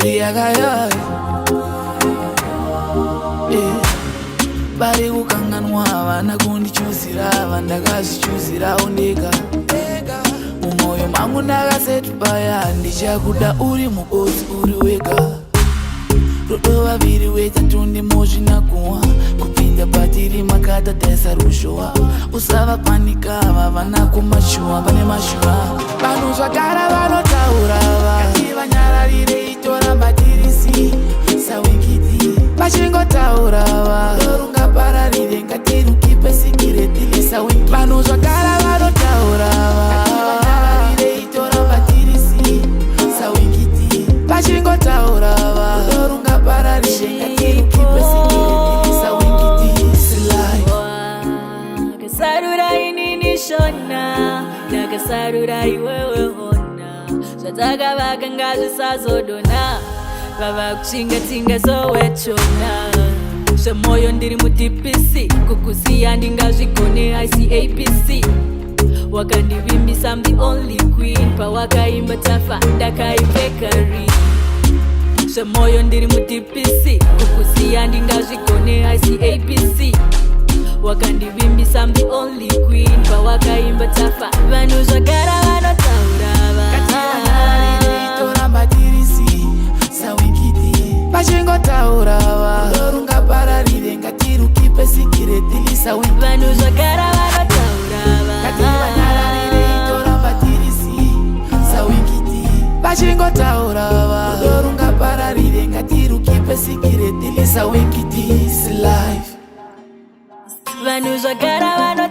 riyakayai bari kukanganwa havana kundichuzira vandakazvichuzirawo ndega mumwoyo mangu ndakasetubaya ndichakuda uri mubodzi uri wega rudo vaviri wetatu ndimozvinakuwa kupinda patiri makatataisa rushowa usavapanika vavana kumashuwa pane mashuwa vanhu zvagara vanotaura vakati vanyararire itoramba tirisi sawikiti vachingotaura dorungapararire ngatirukipe sikireti sawikiti vanhu zvagara vanotaura vakati vanyararire itoramba tirisi sawikiti vachingotaura dorungapararire ngatirukipe sikireti sawikiti silai kasarura inini shona nakasarura iwewe hona zvatakavaka ngazvisazodona vava kuchingatinga zowechona zvemoyo ndiri mudipisi kukuziya ndingazvigone ICAPC wakandivimbisa I'm the only queen pawakaimba tafa ndakaipekari zvemoyo ndiri mudipisi kukuziya ndingazvigone ICAPC wakandivimbisa I'm the only queen pawakaimba tafa vanhu zvagara vanotaura vachingotaura dorungapararire ngatirukipe sikireti lisawikiti vanhu zvagara vanotaura ngativanyararire itoramba tirisi sawikiti vachingotaura dorungapararire ngatirukipe sikireti lisawikiti is life vanhu zvagara vano